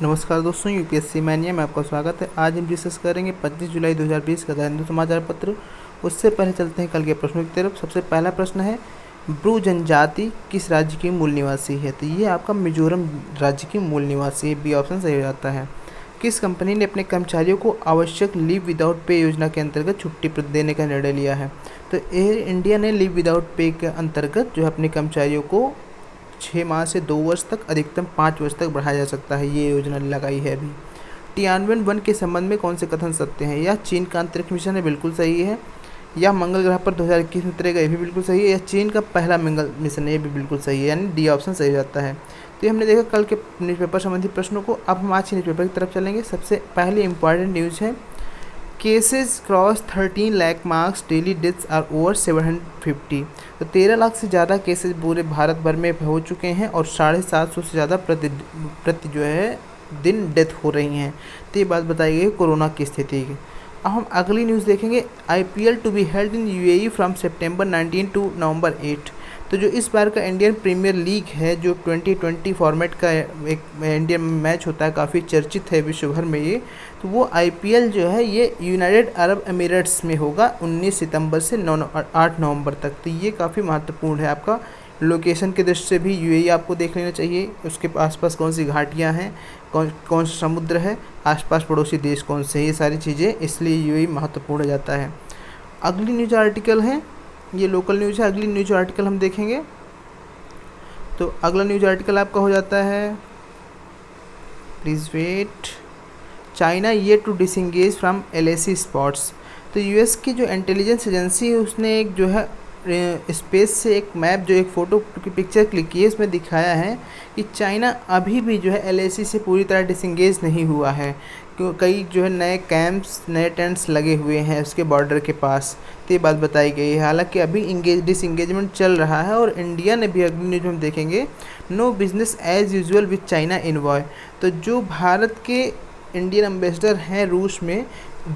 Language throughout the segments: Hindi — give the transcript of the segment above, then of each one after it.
नमस्कार दोस्तों, यूपीएससी मैनिया में आपका स्वागत है। आज हम डिस्कस करेंगे 25 जुलाई 2020 का द हिंदू समाचार पत्र। उससे पहले चलते हैं कल के प्रश्नों की तरफ। सबसे पहला प्रश्न है, ब्रू जनजाति किस राज्य की मूल निवासी है? तो ये आपका मिजोरम राज्य की मूल निवासी है। बी ऑप्शन सही हो जाता है। किस कंपनी ने अपने कर्मचारियों को आवश्यक लीव विदाउट पे योजना के अंतर्गत छुट्टी देने का निर्णय लिया है? तो एयर इंडिया ने लीव विदाउट पे के अंतर्गत जो है अपने कर्मचारियों को 6 माह से 2 वर्ष तक, अधिकतम 5 वर्ष तक बढ़ाया जा सकता है, ये योजना लगाई है अभी। टियानवन वन के संबंध में कौन से कथन सत्य हैं? यह चीन का अंतरिक्ष मिशन है, बिल्कुल सही है। यह मंगल ग्रह पर 2021 में उतरेगा, ये भी बिल्कुल सही है। यह चीन का पहला मंगल मिशन है, ये भी बिल्कुल सही है, यानी डी ऑप्शन सही हो जाता है। तो ये हमने देखा कल के न्यूज़पेपर संबंधी प्रश्नों को। अब हम आज के न्यूज़पेपर की तरफ चलेंगे। सबसे पहले इंपॉर्टेंट न्यूज़ है, cases cross 13 lakh marks, daily deaths are over 750। तो 13 लाख से ज़्यादा केसेस पूरे भारत भर में हो चुके हैं और 750 से ज़्यादा प्रति जो है दिन डेथ हो रही हैं। तो ये बात बताई गई कोरोना की स्थिति की। अब हम अगली न्यूज़ देखेंगे, IPL to be held in UAE from सितंबर 19 टू नवंबर 8। तो जो इस बार का इंडियन प्रीमियर लीग है, जो 2020 फॉर्मेट का एक इंडियन मैच होता है, काफ़ी चर्चित है विश्व भर में ये। तो वो आईपीएल जो है ये यूनाइटेड अरब एमिरेट्स में होगा 19 सितंबर से 8 नवंबर तक। तो ये काफ़ी महत्वपूर्ण है। आपका लोकेशन के दृष्टि से भी यूएई आपको देख लेना चाहिए, उसके आसपास कौन सी घाटियाँ हैं, कौन सा समुद्र है, आसपास पड़ोसी देश कौन से, ये सारी चीज़ें, इसलिए यूएई महत्वपूर्ण हो जाता है। अगली न्यूज़ आर्टिकल है, ये लोकल न्यूज़ है। अगली न्यूज़ आर्टिकल हम देखेंगे। तो अगला न्यूज़ आर्टिकल आपका हो जाता है, प्लीज़ वेट, चाइना ये to disengage from LAC spots. तो यूएस की जो इंटेलिजेंस एजेंसी है उसने एक जो है स्पेस से एक मैप, जो एक फ़ोटो की पिक्चर क्लिक की है, इसमें दिखाया है कि चाइना अभी भी जो है एलएसी से पूरी तरह डिसंगेज नहीं हुआ है। कई जो है नए कैंप्स, नए टेंट्स लगे हुए हैं उसके बॉर्डर के पास। तो ये बात बताई गई है। हालांकि अभी डिसंगेजमेंट चल रहा है और इंडिया ने भी, अगली न्यूज़ में हम देखेंगे, no business as usual with China envoy. तो जो भारत के इंडियन एम्बेसडर हैं रूस में,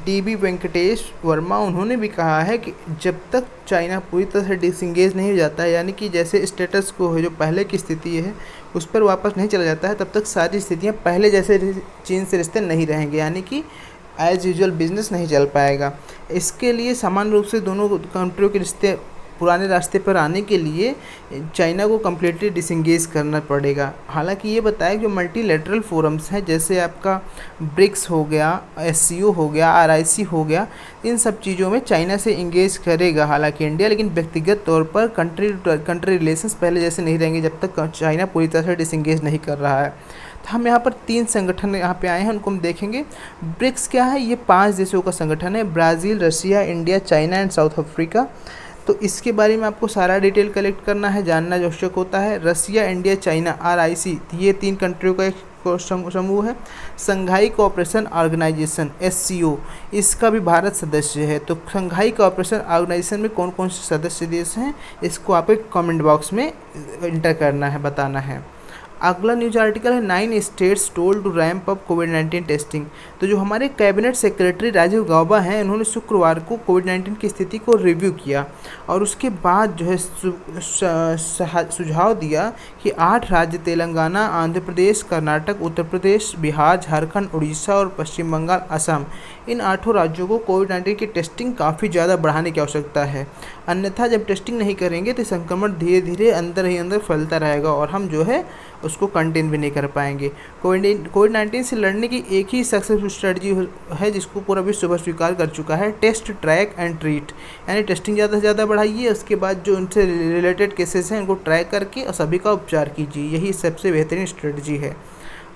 डीबी वेंकटेश वर्मा, उन्होंने भी कहा है कि जब तक चाइना पूरी तरह से डिसंगेज नहीं हो जाता है, यानी कि जैसे स्टेटस को है जो पहले की स्थिति है उस पर वापस नहीं चला जाता है, तब तक सारी स्थितियां पहले जैसे चीन से रिश्ते नहीं रहेंगे, यानी कि एज यूजुअल बिजनेस नहीं चल पाएगा। इसके लिए समान रूप से दोनों कंट्रियों के रिश्ते पुराने रास्ते पर आने के लिए चाइना को कम्प्लीटली डिसंगेज करना पड़ेगा। हालांकि ये बताया कि जो मल्टीलेटरल फोरम्स हैं, जैसे आपका ब्रिक्स हो गया, एससीओ हो गया, आरआईसी हो गया, इन सब चीज़ों में चाइना से इंगेज करेगा हालांकि इंडिया, लेकिन व्यक्तिगत तौर पर कंट्री रिलेशंस पहले जैसे नहीं रहेंगे जब तक चाइना पूरी तरह से डिसंगेज नहीं कर रहा है। तो हम यहाँ पर 3 संगठन यहाँ पे आए हैं, उनको हम देखेंगे। ब्रिक्स क्या है? ये 5 देशों का संगठन है, Brazil, Russia, India, China and south Africa. तो इसके बारे में आपको सारा डिटेल कलेक्ट करना है, जानना जो आवश्यक होता है। रसिया, इंडिया, चाइना, आरआईसी, ये 3 कंट्रियों का एक समूह है। संघाई कोऑपरेशन ऑर्गेनाइजेशन एससीओ, इसका भी भारत सदस्य है। तो संघाई कोऑपरेशन ऑर्गेनाइजेशन में कौन कौन से सदस्य देश हैं, इसको आपको कमेंट बॉक्स में इंटर करना है, बताना है। अगला न्यूज आर्टिकल है, 9 states told to ramp up कोविड-19 टेस्टिंग। तो जो हमारे कैबिनेट सेक्रेटरी राजीव गौबा हैं, उन्होंने शुक्रवार को कोविड-19 की स्थिति को रिव्यू किया और उसके बाद जो है सुझाव दिया कि 8 राज्य तेलंगाना, आंध्र प्रदेश, कर्नाटक, उत्तर प्रदेश, बिहार, झारखंड, उड़ीसा और पश्चिम बंगाल, असम, इन 8 राज्यों को कोविड-19 की टेस्टिंग काफ़ी ज़्यादा बढ़ाने की आवश्यकता है। अन्यथा जब टेस्टिंग नहीं करेंगे तो संक्रमण धीरे धीरे अंदर ही अंदर फैलता रहेगा और हम जो है उसको कंटेन भी नहीं कर पाएंगे। कोविड-19 से लड़ने की एक ही सक्सेसफुल स्ट्रेटजी है जिसको पूरा विश्व स्वीकार कर चुका है, टेस्ट, ट्रैक एंड ट्रीट। यानी टेस्टिंग ज़्यादा से ज़्यादा बढ़ाइए, उसके बाद जो उनसे रिलेटेड केसेस हैं उनको ट्रैक करके और सभी का उपचार कीजिए, यही सबसे बेहतरीन स्ट्रेटजी है।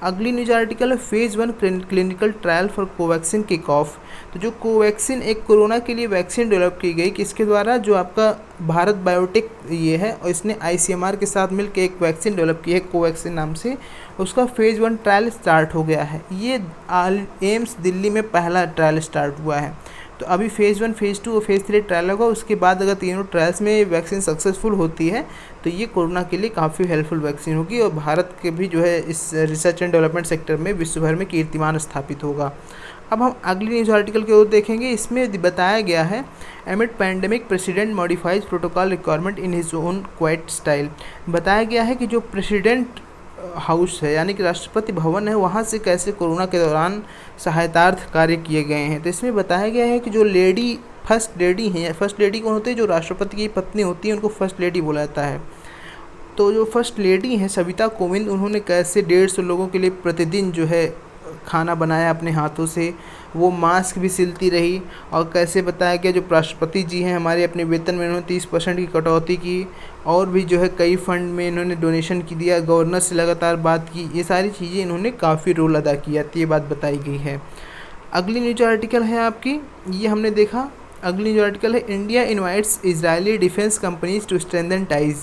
अगली न्यूज आर्टिकल है, phase 1 clinical trial for Covaxin kick off. तो जो कोवैक्सीन एक कोरोना के लिए वैक्सीन डेवलप की गई, किसके द्वारा? जो आपका भारत बायोटेक ये है, और इसने आईसीएमआर के साथ मिलकर एक वैक्सीन डेवलप की है कोवैक्सीन नाम से। उसका फेज़ 1 ट्रायल स्टार्ट हो गया है। ये एम्स दिल्ली में पहला ट्रायल स्टार्ट हुआ है। तो अभी फेज़ 1, फेज़ 2 और फेज़ 3 ट्रायल होगा। उसके बाद अगर तीनों ट्रायल्स में वैक्सीन सक्सेसफुल होती है तो ये कोरोना के लिए काफ़ी हेल्पफुल वैक्सीन होगी और भारत के भी जो है इस रिसर्च एंड डेवलपमेंट सेक्टर में विश्व भर में कीर्तिमान स्थापित होगा। अब हम अगली न्यूज़ आर्टिकल की ओर देखेंगे। इसमें बताया गया है, एमिड pandemic president modifies protocol requirement in his own quite style. बताया गया है कि जो प्रेसिडेंट हाउस है यानी कि राष्ट्रपति भवन है, वहाँ से कैसे कोरोना के दौरान सहायतार्थ कार्य किए गए हैं। तो इसमें बताया गया है कि जो फर्स्ट लेडी हैं, फर्स्ट लेडी कौन होती है, जो राष्ट्रपति की पत्नी होती है उनको फर्स्ट लेडी बोला जाता है। तो जो फर्स्ट लेडी हैं सविता कोविंद, उन्होंने कैसे 150 लोगों के लिए प्रतिदिन जो है खाना बनाया अपने हाथों से, वो मास्क भी सिलती रही। और कैसे बताया गया जो राष्ट्रपति जी हैं हमारे, अपने वेतन में उन्होंने 30% की कटौती की, और भी जो है कई फंड में इन्होंने डोनेशन की दिया, गवर्नर से लगातार बात की। ये सारी चीज़ें इन्होंने काफ़ी रोल अदा किया, तो ये बात बताई गई है। अगली न्यूज आर्टिकल है आपकी, ये हमने देखा। अगली न्यूज आर्टिकल है India invites Israeli defence companies to strengthen ties.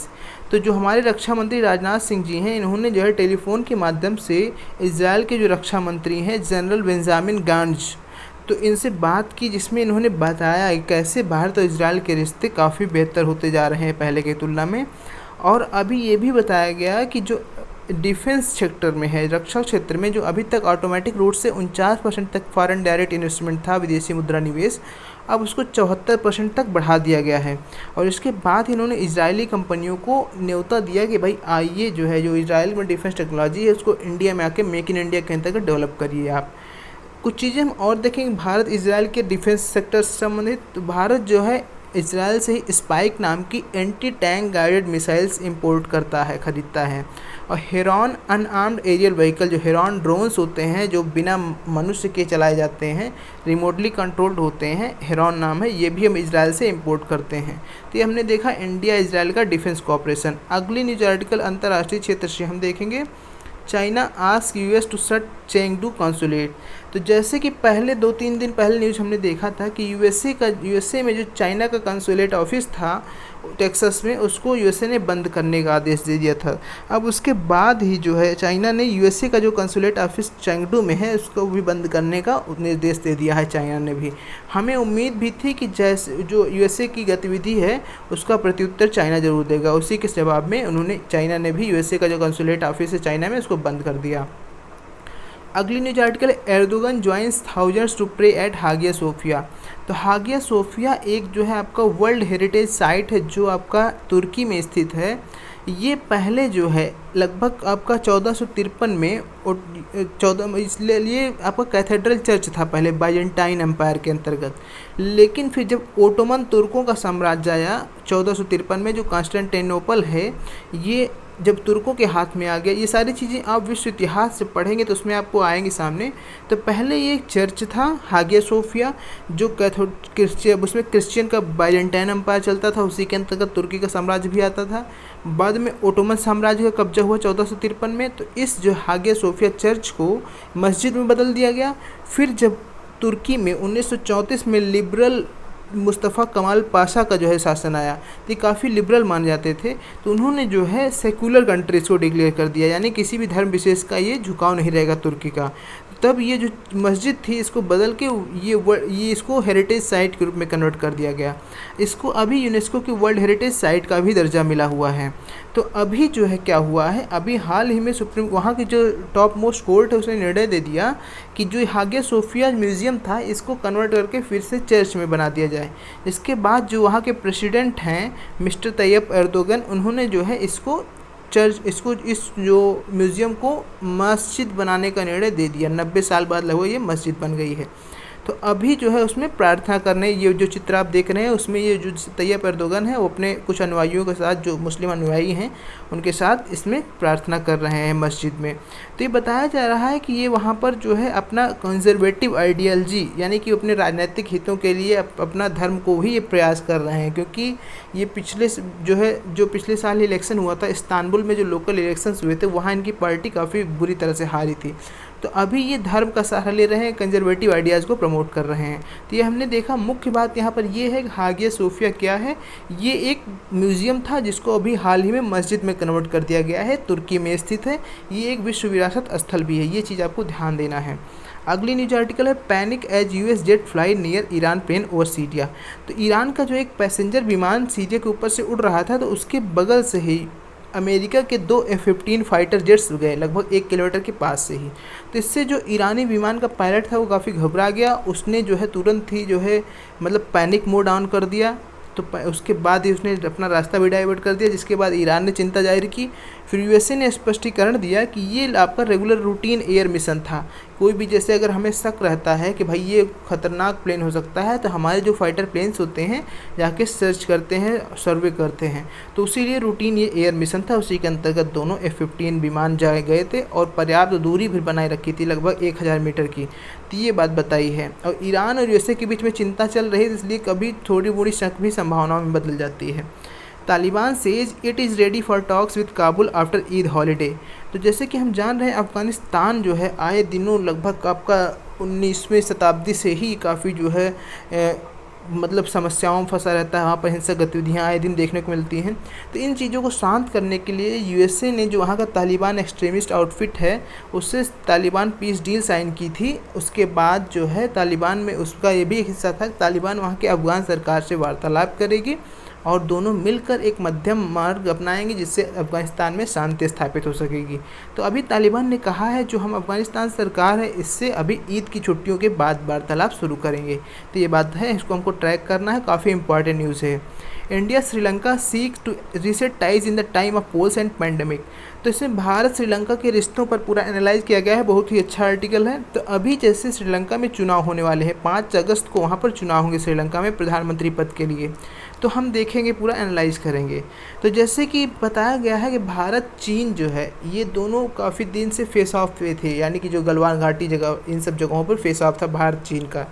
तो जो हमारे रक्षा मंत्री राजनाथ सिंह जी हैं, इन्होंने जो है टेलीफोन के माध्यम से इजराइल के जो रक्षा मंत्री हैं जनरल बेंजामिन गांज, तो इनसे बात की, जिसमें इन्होंने बताया कि कैसे भारत और इजराइल के रिश्ते काफ़ी बेहतर होते जा रहे हैं पहले की तुलना में। और अभी ये भी बताया गया कि जो डिफेंस सेक्टर में है, रक्षा क्षेत्र में, जो अभी तक ऑटोमेटिक रूट से 49% तक फॉरेन डायरेक्ट इन्वेस्टमेंट था, विदेशी मुद्रा निवेश, अब उसको 74% तक बढ़ा दिया गया है। और इसके बाद इन्होंने इजरायली कंपनियों को न्योता दिया कि भाई आइए, जो है जो इजराइल में डिफेंस टेक्नोलॉजी है उसको इंडिया में आके मेक इन इंडिया के अंतर्गत डेवलप करिए आप। कुछ चीज़ें हम और देखेंगे भारत इजराइल के डिफेंस सेक्टर से संबंधित। तो भारत जो है इजराइल से ही स्पाइक नाम की anti tank guided missiles import करता है, ख़रीदता है। और हेरॉन अनआर्म्ड एरियल व्हीकल, जो हेरॉन ड्रोन्स होते हैं जो बिना मनुष्य के चलाए जाते हैं, रिमोटली कंट्रोल्ड होते हैं, हेरॉन नाम है, ये भी हम इजराइल से इंपोर्ट करते हैं। तो ये हमने देखा इंडिया इजराइल का डिफेंस कोऑपरेशन। अगली न्यूज आर्टिकल अंतर्राष्ट्रीय क्षेत्र से हम देखेंगे China ask US to shut Chengdu consulate. तो जैसे कि पहले 2-3 दिन पहले न्यूज़ हमने देखा था कि यूएसए में जो चाइना का कंसुलेट ऑफिस था टेक्सास में, उसको यूएसए ने बंद करने का आदेश दे दिया था। अब उसके बाद ही जो है चाइना ने यूएसए का जो कंसुलेट ऑफिस चेंगडू में है उसको भी बंद करने का निर्देश दे दिया है चाइना ने भी। हमें उम्मीद भी थी कि जैसे जो यूएसए की गतिविधि है उसका प्रत्युत्तर चाइना जरूर देगा, उसी के जवाब में चाइना ने भी यूएसए का जो कंसुलेट ऑफिस है चाइना में उसको बंद कर दिया। अगली न्यूज आर्टिकल है Erdogan joins thousands to pray at Hagia Sophia. तो हागिया सोफिया एक जो है आपका वर्ल्ड हेरिटेज साइट है जो आपका तुर्की में स्थित है। ये पहले जो है लगभग आपका 1453 में 14 इसलिए आपका कैथेड्रल चर्च था पहले बाइजेंटाइन एम्पायर के अंतर्गत। लेकिन फिर जब ओटोमन तुर्कों का साम्राज्य आया 1453 में, जो कॉन्स्टेंटिनोपल है ये जब तुर्कों के हाथ में आ गया, ये सारी चीज़ें आप विश्व इतिहास से पढ़ेंगे तो उसमें आपको आएंगे सामने। तो पहले ये एक चर्च था हागिया सोफिया जो क्रिश्चियन, उसमें क्रिश्चियन का बाइजेंटाइन एम्पायर चलता था, उसी के अंतर्गत तुर्की का साम्राज्य भी आता था। बाद में ओटोमन साम्राज्य का कब्जा हुआ 1453 में, तो इस जो हागिया सोफिया चर्च को मस्जिद में बदल दिया गया। फिर जब तुर्की में 1934 में लिबरल मुस्तफ़ा कमाल पाशा का जो है शासन आया, तो ये काफ़ी लिबरल माने जाते थे, तो उन्होंने जो है सेकुलर कंट्रीज को डिक्लेयर कर दिया, यानी किसी भी धर्म विशेष का ये झुकाव नहीं रहेगा तुर्की का। तब ये जो मस्जिद थी इसको बदल के ये इसको हेरिटेज साइट के रूप में कन्वर्ट कर दिया गया। इसको अभी यूनेस्को की वर्ल्ड हेरिटेज साइट का भी दर्जा मिला हुआ है। तो अभी जो है क्या हुआ है, अभी हाल ही में सुप्रीम वहाँ की जो टॉप मोस्ट कोर्ट है उसने निर्णय दे दिया कि जो हागिया सोफिया म्यूज़ियम था इसको कन्वर्ट करके फिर से चर्च में बना दिया जाए। इसके बाद जो वहाँ के प्रेसिडेंट हैं मिस्टर तैयब एर्दोगन, उन्होंने जो है इस जो म्यूज़ियम को मस्जिद बनाने का निर्णय दे दिया। 90 साल बाद लगभग ये मस्जिद बन गई है। तो अभी जो है उसमें प्रार्थना करने, ये जो चित्र आप देख रहे हैं उसमें ये जो तैयब एर्दोगन है वो अपने कुछ अनुयायियों के साथ, जो मुस्लिम अनुयायी हैं उनके साथ इसमें प्रार्थना कर रहे हैं मस्जिद में। तो ये बताया जा रहा है कि ये वहाँ पर जो है अपना कंजर्वेटिव आइडियोलॉजी, यानी कि अपने राजनीतिक हितों के लिए अपना धर्म को ही ये प्रयास कर रहे हैं, क्योंकि ये पिछले साल इलेक्शन हुआ था इस्तांबुल में, जो लोकल इलेक्शंस हुए थे वहाँ इनकी पार्टी काफ़ी बुरी तरह से हारी थी। तो अभी ये धर्म का सहारा ले रहे हैं, कंजर्वेटिव आइडियाज़ को प्रमोट कर रहे हैं। तो ये हमने देखा। मुख्य बात यहाँ पर ये है कि हागिया सोफिया क्या है, ये एक म्यूज़ियम था जिसको अभी हाल ही में मस्जिद में कन्वर्ट कर दिया गया है, तुर्की में स्थित है। ये एक विश्व विरासत स्थल भी है, ये चीज़ आपको ध्यान देना है। अगली न्यूज आर्टिकल है panic as US jet fly near Iran plane over Syria. तो ईरान का जो एक पैसेंजर विमान सीरिया के ऊपर से उड़ रहा था, तो उसके बगल से ही अमेरिका के 2 F-15 फाइटर जेट्स गए लगभग 1 किलोमीटर के पास से ही। तो इससे जो ईरानी विमान का पायलट था वो काफ़ी घबरा गया, उसने जो है तुरंत ही जो है मतलब पैनिक मोड ऑन कर दिया तो उसके बाद ही उसने अपना रास्ता भी डाइवर्ट कर दिया, जिसके बाद ईरान ने चिंता जाहिर की। फिर यूएसए ने स्पष्टीकरण दिया कि ये आपका रेगुलर रूटीन एयर मिशन था। कोई भी जैसे अगर हमें शक रहता है कि भाई ये खतरनाक प्लेन हो सकता है, तो हमारे जो फाइटर प्लेन्स होते हैं जाके सर्च करते हैं, सर्वे करते हैं। तो उसी लिए रूटीन ये एयर मिशन था, उसी के अंतर्गत दोनों F-15 विमान जाए गए थे और पर्याप्त दूरी भी बनाए रखी थी, लगभग 1000 मीटर की। तो ये बात बताई है। और ईरान और यूएसए के बीच में चिंता चल रही है, इसलिए कभी थोड़ी मोड़ी शक भी संभावनाओं में बदल जाती है। Taliban says it is ready for talks with Kabul after Eid holiday. तो जैसे कि हम जान रहे हैं, अफ़गानिस्तान जो है आए दिनों लगभग आपका 19वीं शताब्दी से ही काफ़ी जो है मतलब समस्याओं में फंसा रहता है। वहाँ पर हिंसक गतिविधियाँ आए दिन देखने को मिलती हैं। तो इन चीज़ों को शांत करने के लिए यूएसए ने जो वहाँ का तालिबान एक्सट्रीमिस्ट आउटफिट है उससे तालिबान पीस डील साइन की थी। उसके बाद जो है तालिबान में उसका ये भी एक हिस्सा था कि तालिबान वहाँ के अफ़गान सरकार से वार्तालाप करेगी और दोनों मिलकर एक मध्यम मार्ग अपनाएंगे, जिससे अफ़गानिस्तान में शांति स्थापित हो सकेगी। तो अभी तालिबान ने कहा है जो हम अफ़गानिस्तान सरकार है इससे अभी ईद की छुट्टियों के बाद वार्तालाप शुरू करेंगे। तो ये बात है, इसको हमको ट्रैक करना है, काफ़ी इंपॉर्टेंट न्यूज़ है। India Sri Lanka seek to reset ties in the time of polls and pandemic. तो इसमें भारत श्रीलंका के रिश्तों पर पूरा एनालाइज किया गया है, बहुत ही अच्छा आर्टिकल है। तो अभी जैसे श्रीलंका में चुनाव होने वाले हैं, 5 अगस्त को वहाँ पर चुनाव होंगे श्रीलंका में प्रधानमंत्री पद के लिए, तो हम देखेंगे, पूरा एनालाइज करेंगे। तो जैसे कि बताया गया है कि भारत चीन जो है ये दोनों काफ़ी दिन से फेस ऑफ पे थे, यानी कि जो गलवान घाटी जगह, इन सब जगहों पर फेस ऑफ था भारत चीन का।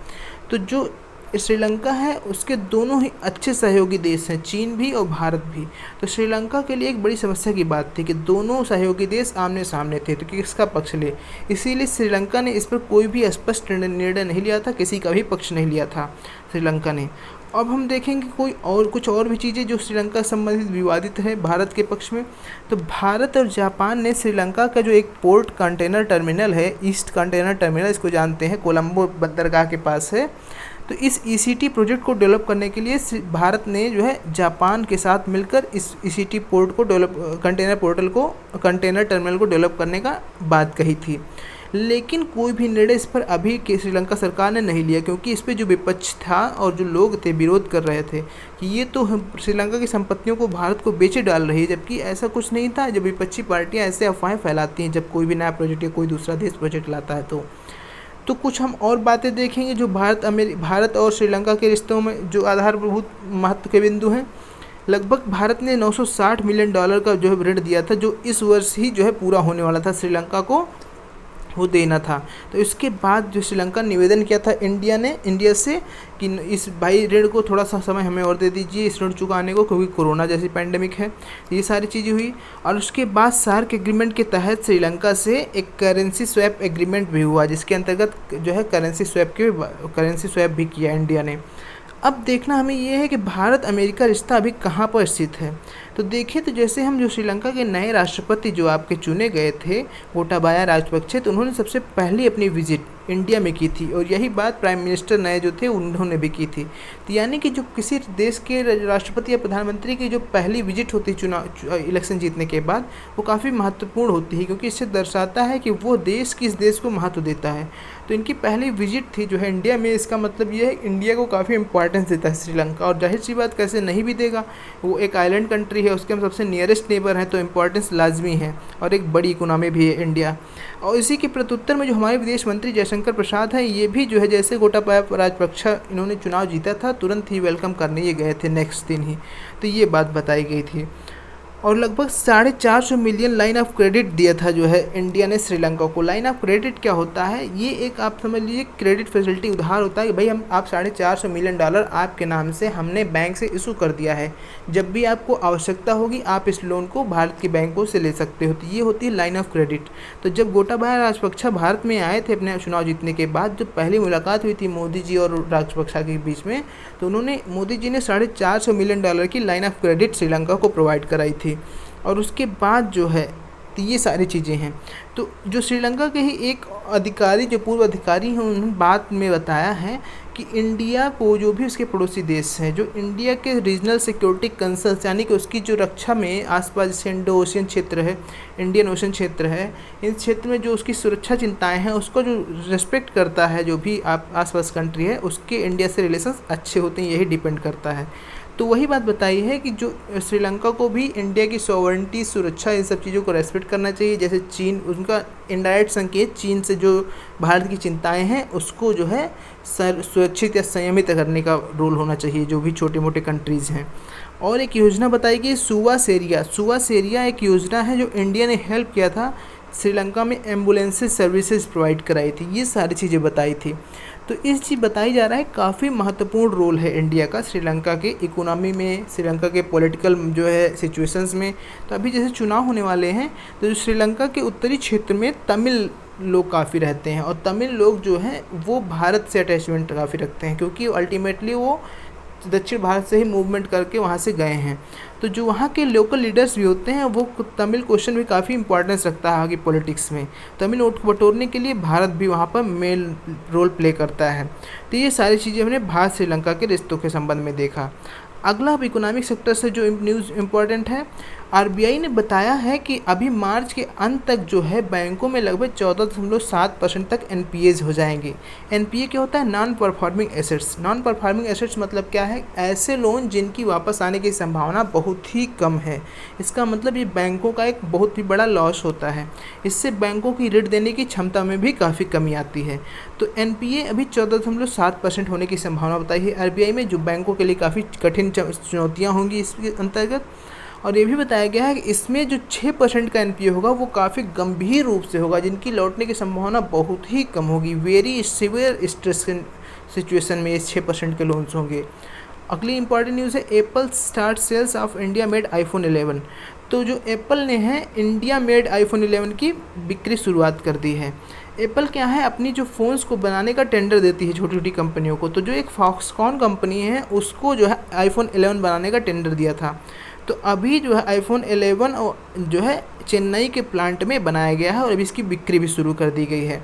तो जो श्रीलंका है उसके दोनों ही अच्छे सहयोगी देश हैं, चीन भी और भारत भी। तो श्रीलंका के लिए एक बड़ी समस्या की बात थी कि दोनों सहयोगी देश आमने सामने थे, तो किसका पक्ष ले। इसीलिए श्रीलंका ने इस पर कोई भी स्पष्ट निर्णय नहीं लिया था, किसी का भी पक्ष नहीं लिया था श्रीलंका ने। अब हम देखेंगे कुछ और भी चीज़ें जो श्रीलंका संबंधित विवादित है भारत के पक्ष में। तो भारत और जापान ने श्रीलंका का जो एक पोर्ट कंटेनर टर्मिनल है, ईस्ट कंटेनर टर्मिनल इसको जानते हैं, कोलंबो बंदरगाह के पास है। तो इस ईसीटी प्रोजेक्ट को डेवलप करने के लिए भारत ने जो है जापान के साथ मिलकर इस ईसीटी पोर्ट को कंटेनर टर्मिनल को डेवलप करने का बात कही थी। लेकिन कोई भी निर्णय इस पर अभी के श्रीलंका सरकार ने नहीं लिया, क्योंकि इस पे जो विपक्ष था और जो लोग थे विरोध कर रहे थे कि ये तो श्रीलंका की संपत्तियों को भारत को बेचे डाल रही है, जबकि ऐसा कुछ नहीं था। जब विपक्षी पार्टियां ऐसे अफवाहें फैलाती हैं जब कोई भी नया प्रोजेक्ट या कोई दूसरा देश प्रोजेक्ट लाता है तो कुछ हम और बातें देखेंगे जो भारत और श्रीलंका के रिश्तों में जो आधारभूत महत्व के बिंदु हैं। लगभग भारत ने $960 मिलियन का जो है ऋण दिया था, जो इस वर्ष ही जो है पूरा होने वाला था, श्रीलंका को वो देना था। तो इसके बाद जो श्रीलंका निवेदन किया था इंडिया से कि इस भाई ऋण को थोड़ा सा समय हमें और दे दीजिए इस ऋण चुकाने को, क्योंकि कोरोना जैसी पैंडेमिक है। ये सारी चीज़ें हुई और उसके बाद सार्क एग्रीमेंट के तहत श्रीलंका से एक करेंसी स्वैप एग्रीमेंट भी हुआ, जिसके अंतर्गत जो है करेंसी स्वैप भी किया इंडिया ने। अब देखना हमें ये है कि भारत अमेरिका रिश्ता अभी कहाँ पर स्थित है। तो देखिए, तो जैसे हम जो श्रीलंका के नए राष्ट्रपति जो आपके चुने गए थे गोटाबाया राजपक्षे, तो उन्होंने सबसे पहली अपनी विजिट इंडिया में की थी और यही बात प्राइम मिनिस्टर नए जो थे उन्होंने भी की थी। तो यानी कि जो किसी देश के राष्ट्रपति या प्रधानमंत्री की जो पहली विजिट होती है इलेक्शन जीतने के बाद, वो काफ़ी महत्वपूर्ण होती है, क्योंकि इससे दर्शाता है कि वो देश किस देश को महत्व देता है। तो इनकी पहली विजिट थी जो है इंडिया में, इसका मतलब ये है इंडिया को काफ़ी इंपॉर्टेंस देता है श्रीलंका, और जाहिर सी बात कैसे नहीं भी देगा, वो एक आइलैंड कंट्री है, उसके हम सबसे नियरेस्ट नेबर हैं, तो इम्पोर्टेंस लाजमी है और एक बड़ी इकोनॉमी भी है इंडिया। और इसी के प्रत्युत्तर में जो हमारे विदेश मंत्री जयशंकर प्रसाद हैं, ये भी जो है जैसे गोटाबाया राजपक्षा इन्होंने चुनाव जीता था तुरंत ही वेलकम करने ये गए थे नेक्स्ट दिन ही, तो ये बात बताई गई थी। और लगभग 450 मिलियन लाइन ऑफ क्रेडिट दिया था जो है इंडिया ने श्रीलंका को। लाइन ऑफ क्रेडिट क्या होता है, ये एक आप समझ लीजिए क्रेडिट फैसिलिटी उधार होता है कि भाई आप $450 मिलियन आपके नाम से हमने बैंक से इशू कर दिया है, जब भी आपको आवश्यकता होगी आप इस लोन को भारत के बैंकों से ले सकते हो। तो ये होती है लाइन ऑफ क्रेडिट। तो जब गोटाबाया राजपक्षा भारत में आए थे अपने चुनाव जीतने के बाद, जब पहली मुलाकात हुई थी मोदी जी और राजपक्षा के बीच में, तो मोदी जी ने $450 मिलियन की लाइन ऑफ क्रेडिट श्रीलंका को प्रोवाइड कराई थी। और उसके बाद जो है तो ये सारी चीज़ें हैं। तो जो श्रीलंका के ही एक अधिकारी जो पूर्व अधिकारी हैं उन्होंने बात में बताया है कि इंडिया को जो भी उसके पड़ोसी देश हैं, जो इंडिया के रीजनल सिक्योरिटी कंसर्न्स यानी कि उसकी जो रक्षा में आसपास जैसे इंडो ओशियन क्षेत्र है, इंडियन ओशन क्षेत्र है, इस क्षेत्र में जो उसकी सुरक्षा चिंताएं हैं उसको जो रिस्पेक्ट करता है, जो भी आसपास कंट्री है उसके इंडिया से रिलेशंस अच्छे होते हैं, यही डिपेंड करता है। तो वही बात बताई है कि जो श्रीलंका को भी इंडिया की सॉवरेनिटी, सुरक्षा, इन सब चीज़ों को रेस्पेक्ट करना चाहिए। जैसे चीन, उनका इनडायरेक्ट संकेत चीन से जो भारत की चिंताएं हैं उसको जो है सुरक्षित या संयमित करने का रोल होना चाहिए, जो भी छोटे मोटे कंट्रीज़ हैं। और एक योजना बताई गई सुवा सेरिया एक योजना है जो इंडिया ने हेल्प किया था, श्रीलंका में एम्बुलेंसेज सर्विसेज प्रोवाइड कराई थी, ये सारी चीज़ें बताई थी। तो इस चीज़ बताई जा रहा है काफ़ी महत्वपूर्ण रोल है इंडिया का श्रीलंका के इकोनॉमी में, श्रीलंका के पॉलिटिकल जो है सिचुएशंस में। तो अभी जैसे चुनाव होने वाले हैं तो श्रीलंका के उत्तरी क्षेत्र में तमिल लोग काफ़ी रहते हैं, और तमिल लोग जो हैं वो भारत से अटैचमेंट काफ़ी रखते हैं, क्योंकि अल्टीमेटली वो दक्षिण भारत से ही मूवमेंट करके वहाँ से गए हैं। तो जो वहाँ के लोकल लीडर्स भी होते हैं वो तमिल क्वेश्चन भी काफ़ी इंपॉर्टेंस रखता है आगे पॉलिटिक्स में। तमिल वोट को बटोरने के लिए भारत भी वहाँ पर मेन रोल प्ले करता है। तो ये सारी चीज़ें हमने भारत श्रीलंका के रिश्तों के संबंध में देखा। अगला अब इकोनॉमिक सेक्टर से जो न्यूज़ इम्पॉर्टेंट है, आरबीआई ने बताया है कि अभी मार्च के अंत तक जो है बैंकों में लगभग 14.7% तक एनपीएज हो जाएंगे। एनपीए क्या होता है? Non performing assets. Non performing assets मतलब क्या है? ऐसे लोन जिनकी वापस आने की संभावना बहुत ही कम है। इसका मतलब ये बैंकों का एक बहुत ही बड़ा लॉस होता है। इससे बैंकों की ऋण देने की क्षमता में भी काफ़ी कमी आती है। तो एनपीए अभी 14.7% होने की संभावना बताई है आरबीआई में, जो बैंकों के लिए काफ़ी कठिन चुनौतियाँ होंगी इसके अंतर्गत। और ये भी बताया गया है कि इसमें जो 6% का एनपीए होगा वो काफ़ी गंभीर रूप से होगा, जिनकी लौटने की संभावना बहुत ही कम होगी। वेरी सिवियर स्ट्रेस सिचुएशन में ये 6% के लोन्स होंगे। अगली इंपॉर्टेंट न्यूज़ है Apple start sales of India made iPhone 11। तो जो एप्पल ने है इंडिया मेड आईफोन 11 की बिक्री शुरुआत कर दी है। एप्पल क्या है, अपनी जो फ़ोन्स को बनाने का टेंडर देती है छोटी छोटी कंपनियों को। तो जो एक फॉक्सकॉन कंपनी है उसको जो है आईफोन 11 बनाने का टेंडर दिया था। तो अभी जो है आईफोन 11 जो है चेन्नई के प्लांट में बनाया गया है और अभी इसकी बिक्री भी शुरू कर दी गई है।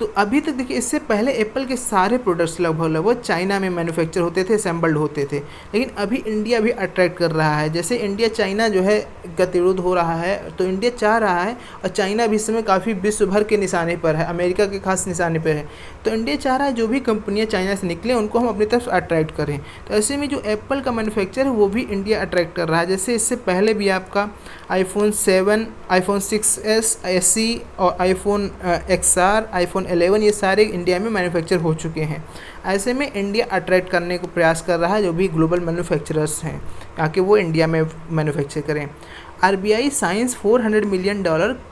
तो अभी तक देखिए, इससे पहले एप्पल के सारे प्रोडक्ट्स लगभग चाइना में मैन्युफैक्चर होते थे, असेंबल्ड होते थे, लेकिन अभी इंडिया भी अट्रैक्ट कर रहा है। जैसे इंडिया चाइना जो है गतिरोध हो रहा है, तो इंडिया चाह रहा है, और चाइना भी इस समय काफ़ी विश्व भर के निशाने पर है, अमेरिका के खास निशाने पर है। तो इंडिया चाह रहा है जो भी कंपनियाँ चाइना से निकलें उनको हम अपनी तरफ अट्रैक्ट करें। तो ऐसे में जो एप्पल का मैन्युफैक्चर है वो भी इंडिया अट्रैक्ट कर रहा है। जैसे इससे पहले भी आपका आईफोन 7, आईफोन 6s, SE और आईफोन XR, आईफोन 11 ये सारे इंडिया में मैन्युफैक्चर हो चुके हैं। ऐसे में इंडिया अट्रैक्ट करने को प्रयास कर रहा है जो भी ग्लोबल मैन्युफैक्चरर्स हैं, ताकि वो इंडिया में मैन्युफैक्चर करें। RBI science $400 million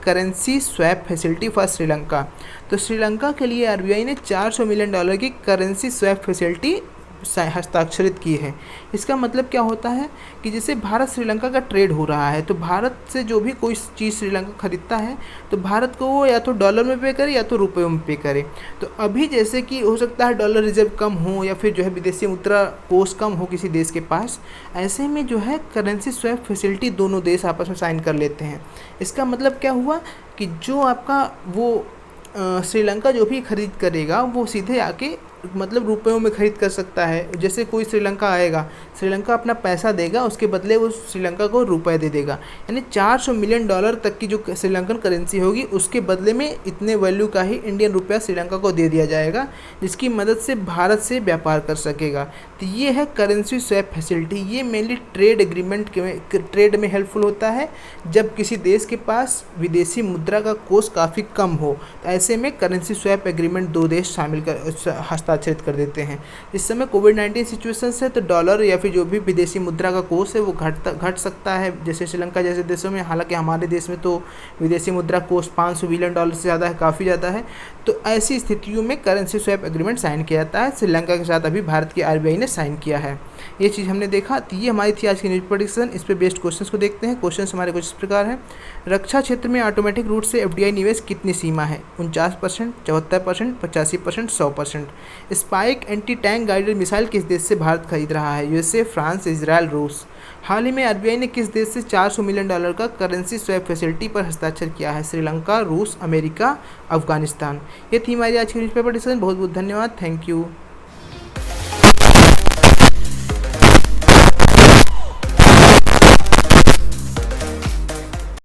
currency swap facility for Sri Lanka. तो श्रीलंका के लिए आरबीआई ने $400 मिलियन की करेंसी स्वैप फैसिलिटी हस्ताक्षरित की है। इसका मतलब क्या होता है कि जैसे भारत श्रीलंका का ट्रेड हो रहा है, तो भारत से जो भी कोई चीज़ श्रीलंका खरीदता है तो भारत को वो या तो डॉलर में पे करे या तो रुपयों में पे करे। तो अभी जैसे कि हो सकता है डॉलर रिजर्व कम हो या फिर जो है विदेशी मुद्रा कोष कम हो किसी देश के पास, ऐसे में जो है करेंसी स्वैप फैसिलिटी दोनों देश आपस में साइन कर लेते हैं। इसका मतलब क्या हुआ कि जो आपका वो श्रीलंका जो भी खरीद करेगा वो सीधे आके मतलब रुपयों में खरीद कर सकता है। जैसे कोई श्रीलंका आएगा, श्रीलंका अपना पैसा देगा, उसके बदले वो श्रीलंका को रुपए दे देगा। यानी $400 मिलियन तक की जो श्रीलंकन करेंसी होगी उसके बदले में इतने वैल्यू का ही इंडियन रुपया श्रीलंका को दे दिया जाएगा, जिसकी मदद से भारत से व्यापार कर सकेगा। तो ये है करेंसी स्वैप फैसिलिटी। ये मेनली ट्रेड एग्रीमेंट के ट्रेड में हेल्पफुल होता है जब किसी देश के पास विदेशी मुद्रा का कोष काफ़ी कम हो। तो ऐसे में करेंसी स्वैप एग्रीमेंट दो देश शामिल कर हस्ताक्षरित कर देते हैं। इस समय कोविड-19 सिचुएशन है तो डॉलर या फिर जो भी विदेशी मुद्रा का कोष है वो घट सकता है, जैसे श्रीलंका जैसे देशों में। हालांकि हमारे देश में तो विदेशी मुद्रा कोष $500 बिलियन से ज़्यादा है, काफ़ी ज़्यादा है। तो ऐसी स्थितियों में करेंसी स्वैप एग्रीमेंट साइन किया जाता है। श्रीलंका के साथ अभी भारत की आरबीआई ने साइन किया है। ये चीज़ हमने देखा। तो ये हमारी थी आज की न्यूज प्रेडिक्शन। इस पर बेस्ड क्वेश्चंस को देखते हैं। क्वेश्चंस हमारे कुछ इस प्रकार हैं। रक्षा क्षेत्र में ऑटोमेटिक रूट से एफडीआई निवेश कितनी सीमा है? 49%, 74%, 85%, 100%। Spike anti tank guided missile किस देश से भारत खरीद रहा है? यूएसए, फ्रांस, इजराइल, रूस। हाल ही में आरबीआई ने किस देश से $400 मिलियन का करेंसी स्वैप फैसिलिटी पर हस्ताक्षर किया है? श्रीलंका, रूस, अमेरिका, अफगानिस्तान। ये थी हमारी आज की न्यूज़पेपर डिस्कशन। बहुत बहुत धन्यवाद। Thank you.